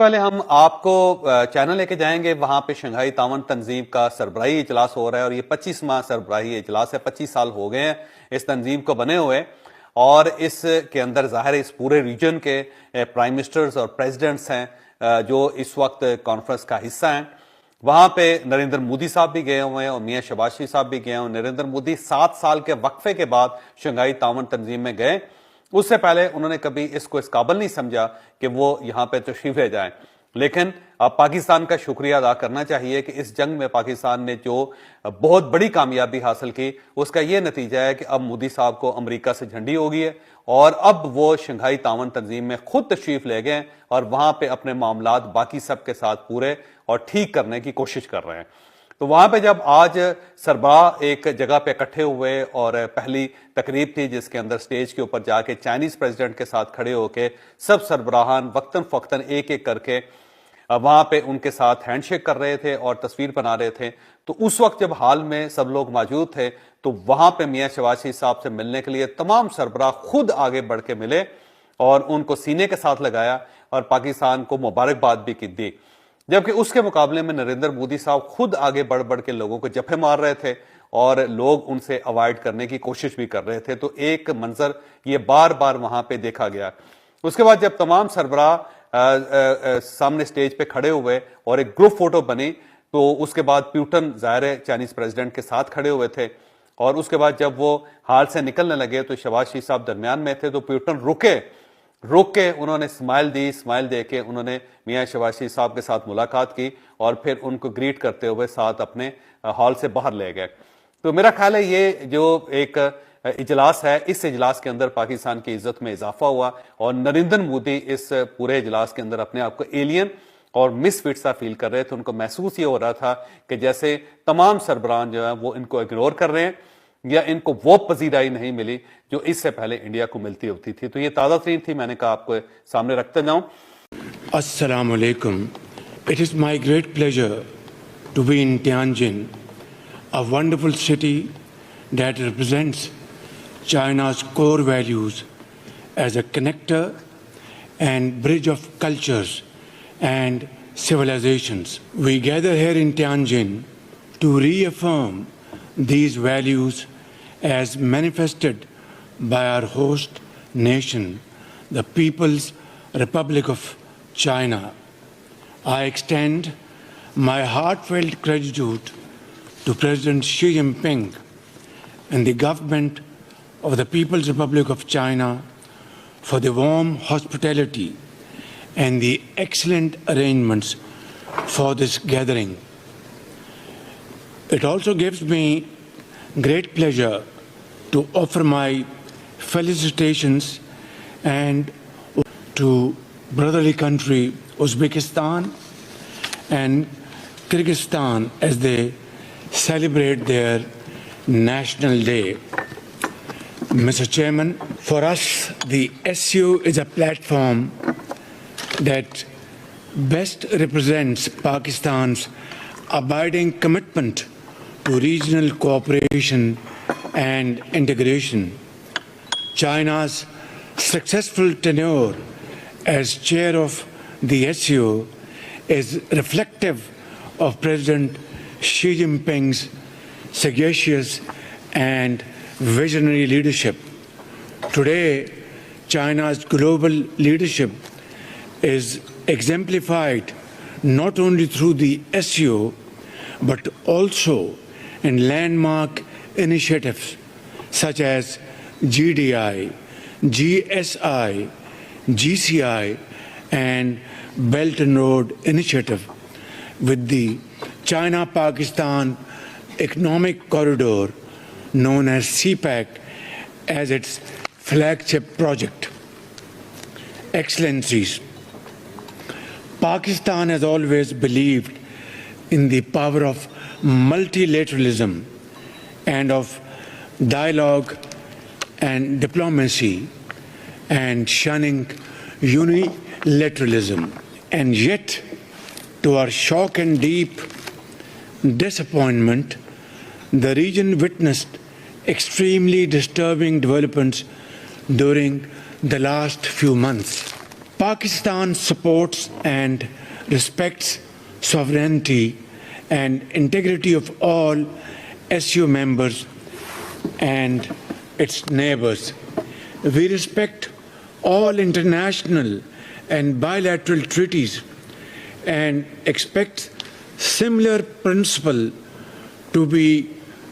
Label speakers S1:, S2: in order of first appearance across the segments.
S1: पहले हम आपको चैनल लेके जाएंगे। वहां पे शंघाई तावन तंजीम का सरबराही इजलास हो रहा है और ये 25वां सरबराही इजलास है। 25 साल हो गए हैं इस तंजीम को बने हुए और इसके अंदर जाहिर है इस पूरे रीजन के प्राइम मिनिस्टर्स और प्रेसिडेंट्स हैं जो इस वक्त कॉन्फ्रेंस का हिस्सा हैं। वहां पे नरेंद्र मोदी साहब भी गए हुए हैं और मियां शहबाज शरीफ साहब भी गए हुए हैं। नरेंद्र मोदी 7 साल के वक्फे के बाद शंघाई तावन तंजीम में गए। उससे पहले उन्होंने कभी इसको इस काबिल नहीं समझा कि वो यहां पे तशरीफ ले जाएं। लेकिन अब पाकिस्तान का शुक्रिया अदा करना चाहिए कि इस जंग में पाकिस्तान ने जो बहुत बड़ी कामयाबी हासिल की उसका यह नतीजा है कि अब मोदी साहब को अमेरिका से झंडी हो गई है और अब वो शंघाई तावन तंजीम में खुद तशरीफ ले गए और वहां पे अपने मामलात बाकी सब के साथ पूरे और ठीक करने की कोशिश कर रहे हैं। तो वहां पे जब आज सरबराह एक जगह पे इकट्ठे हुए और पहली तकरीब थी जिसके अंदर स्टेज के ऊपर जाके चाइनीज प्रेसिडेंट के साथ खड़े होके सब सरबराहान वक्तन फक्तन एक एक करके वहां पे उनके साथ हैंडशेक कर रहे थे और तस्वीर बना रहे थे। तो उस वक्त जब हाल में सब लोग मौजूद थे तो वहां पे मियां शहबाज शरीफ साहब से मिलने के लिए तमाम सरबराह खुद आगे बढ़ के मिले और उनको सीने के साथ लगाया और पाकिस्तान को मुबारकबाद भी की दी। जबकि उसके मुकाबले में नरेंद्र मोदी साहब खुद आगे बढ़ बढ़ के लोगों को जफे मार रहे थे और लोग उनसे अवॉइड करने की कोशिश भी कर रहे थे। तो एक मंजर ये बार बार वहां पे देखा गया। उसके बाद जब तमाम सरबराह सामने स्टेज पे खड़े हुए और एक ग्रुप फोटो बनी तो उसके बाद प्यूटन जाहिर है चाइनीज प्रेसिडेंट के साथ खड़े हुए थे और उसके बाद जब वो हाल से निकलने लगे तो शहबाज शरीफ साहब दरमियान में थे तो प्यूटन रुक के उन्होंने स्माइल दे के उन्होंने मियां शहबाज शरीफ साहब के साथ मुलाकात की और फिर उनको ग्रीट करते हुए साथ अपने हॉल से बाहर ले गए। तो मेरा ख्याल है ये जो एक इजलास है इस इजलास के अंदर पाकिस्तान की इज्जत में इजाफा हुआ और नरेंद्र मोदी इस पूरे इजलास के अंदर अपने आप को एलियन और मिसफिट सा फील कर रहे थे। उनको महसूस ये हो रहा था कि जैसे तमाम सरबराहान जो है वो इनको इग्नोर कर रहे हैं या इनको वो पजीराई नहीं मिली जो इससे पहले इंडिया को मिलती होती थी। तो ये ताज़ा तरीन थी, मैंने कहा आपको सामने रखते जाऊं।
S2: Assalamu alaikum. It is my great pleasure to be in Tianjin, a wonderful city that represents China's core values as a connector and bridge of cultures and civilizations. We gather here in Tianjin to reaffirm these values as manifested by our host nation, the People's Republic of China. I extend my heartfelt gratitude to President Xi Jinping and the government of the People's Republic of China for the warm hospitality and the excellent arrangements for this gathering. It also gives me great pleasure to offer my felicitations and to brotherly country Uzbekistan and Kyrgyzstan as they celebrate their National Day. Mr. Chairman, for us, the SCO is a platform that best represents Pakistan's abiding commitment to regional cooperation and integration. China's successful tenure as chair of the SCO is reflective of President Xi Jinping's sagacious and visionary leadership. Today, China's global leadership is exemplified not only through the SCO but also in landmark initiatives such as GDI, GSI, GCI and Belt and Road Initiative, with the China-Pakistan Economic Corridor known as CPEC as its flagship project. Excellencies, Pakistan has always believed in the power of multilateralism and of dialogue and diplomacy and shunning unilateralism. And yet, to our shock and deep disappointment, the region witnessed extremely disturbing developments during the last few months. Pakistan supports and respects sovereignty and integrity of all SCO members and its neighbors. We respect all international and bilateral treaties and expect similar principle to be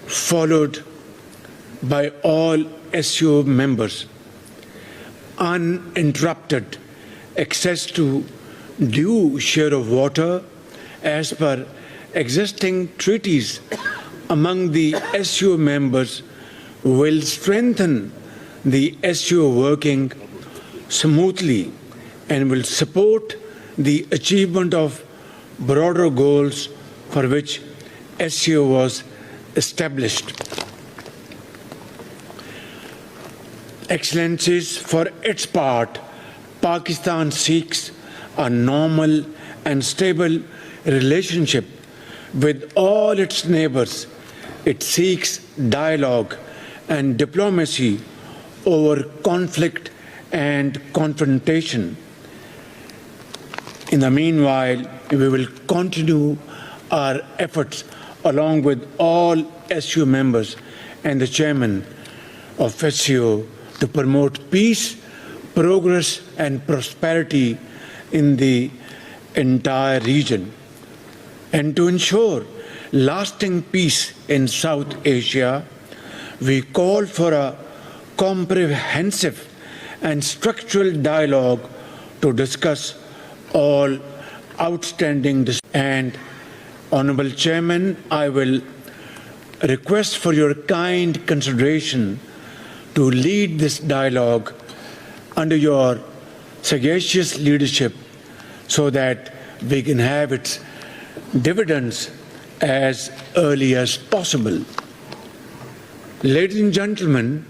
S2: followed by all SCO members. Uninterrupted access to due share of water as per existing treaties among the SCO members will strengthen the SCO working smoothly and will support the achievement of broader goals for which SCO was established. Excellencies, for its part, Pakistan seeks a normal and stable relationship with all its neighbors. It seeks dialogue and diplomacy over conflict and confrontation. In the meanwhile, we will continue our efforts along with all SCO members and the chairman of SCO to promote peace, progress and prosperity in the entire region, and to ensure lasting peace in South Asia. We call for a comprehensive and structural dialogue to discuss all outstanding and Honorable Chairman, I will request for your kind consideration to lead this dialogue under your sagacious leadership so that we can have its dividends as early as possible. Ladies and gentlemen,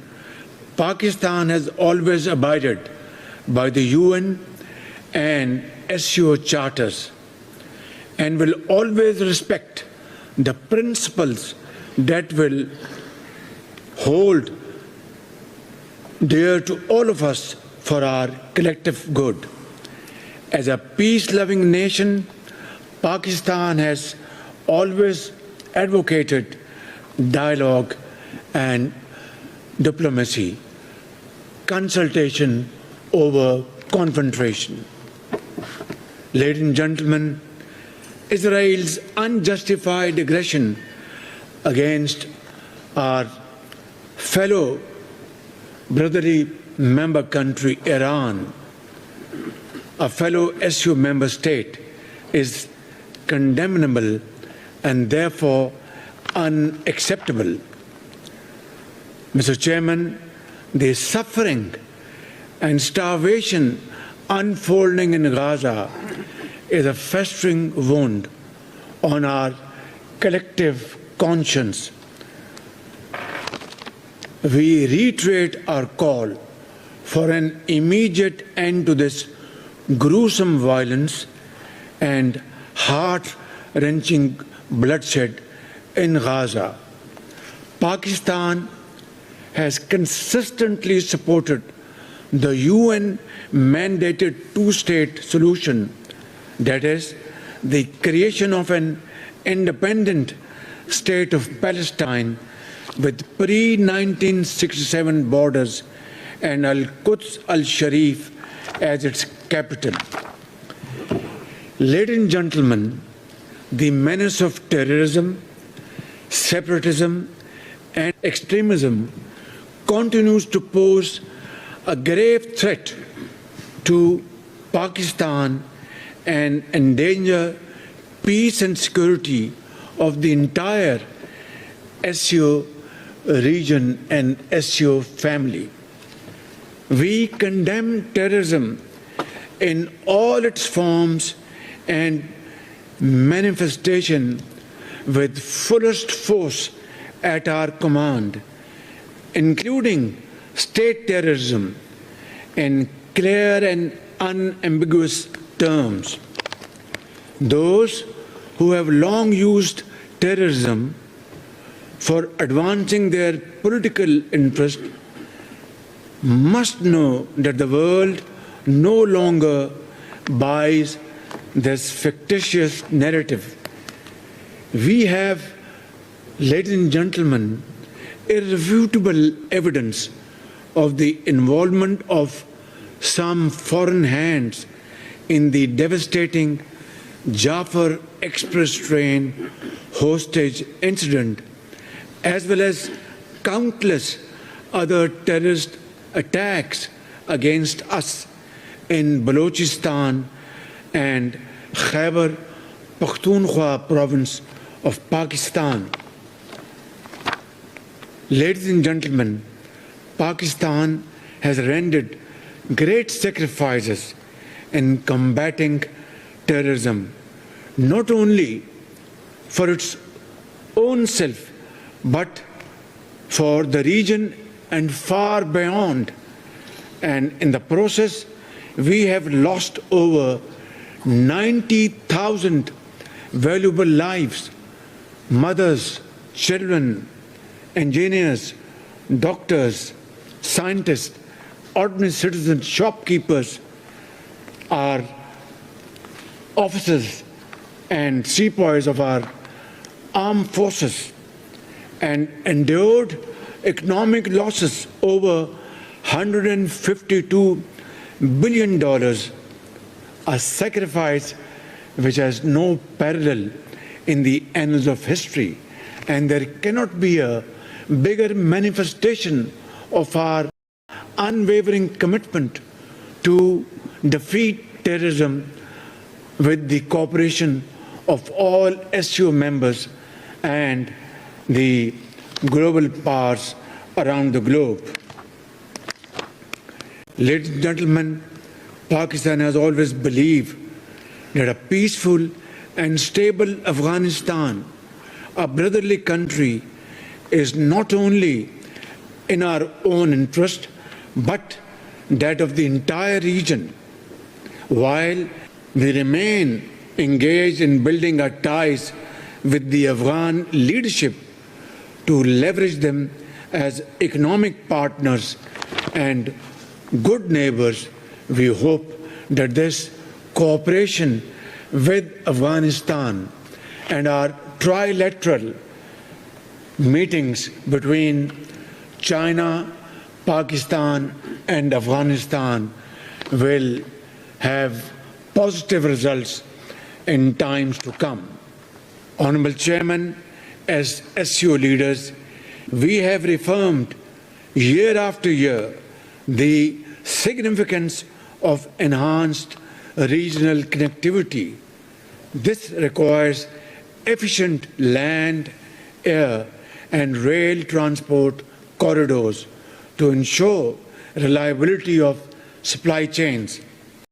S2: Pakistan has always abided by the UN and SCO charters and will always respect the principles that will hold dear to all of us for our collective good. As a peace-loving nation, Pakistan has always advocated dialogue and diplomacy, consultation over confrontation. Ladies and gentlemen, Israel's unjustified aggression against our fellow brotherly member country, Iran, a fellow SCO member state, is condemnable and therefore unacceptable. Mr. Chairman, the suffering and starvation unfolding in Gaza is a festering wound on our collective conscience. We reiterate our call for an immediate end to this gruesome violence and heart-wrenching bloodshed in Gaza. Pakistan has consistently supported the UN-mandated two-state solution, that is, the creation of an independent state of Palestine with pre-1967 borders and Al-Quds al-Sharif as its capital. Ladies and gentlemen, the menace of terrorism, separatism, and extremism continues to pose a grave threat to Pakistan and endanger peace and security of the entire SCO region and SCO family. We condemn terrorism in all its forms and manifestation with fullest force at our command, including state terrorism in clear and unambiguous terms. Those who have long used terrorism for advancing their political interest must know that the world no longer buys this fictitious narrative. We have, ladies and gentlemen, irrefutable evidence of the involvement of some foreign hands in the devastating Jafar Express train hostage incident, as well as countless other terrorist attacks against us in Balochistan and Khyber Pakhtunkhwa province of Pakistan. Ladies and gentlemen, Pakistan has rendered great sacrifices in combating terrorism, not only for its own self, but for the region and far beyond. And in the process, we have lost over 90,000 valuable lives, mothers, children, engineers, doctors, scientists, ordinary citizens, shopkeepers, our officers and sepoys of our armed forces, and endured economic losses over $152 billion, a sacrifice which has no parallel in the annals of history. And there cannot be a bigger manifestation of our unwavering commitment to defeat terrorism with the cooperation of all SCO members and the global powers around the globe. Ladies and gentlemen, Pakistan has always believed that a peaceful and stable Afghanistan, a brotherly country, is not only in our own interest, but that of the entire region. While we remain engaged in building our ties with the Afghan leadership to leverage them as economic partners and good neighbors, we hope that this cooperation with Afghanistan and our trilateral meetings between China, Pakistan and Afghanistan will have positive results in times to come. Honorable Chairman, as SCO leaders, we have reaffirmed year after year the significance of enhanced regional connectivity. This requires efficient land, air, and rail transport corridors to ensure reliability of supply chains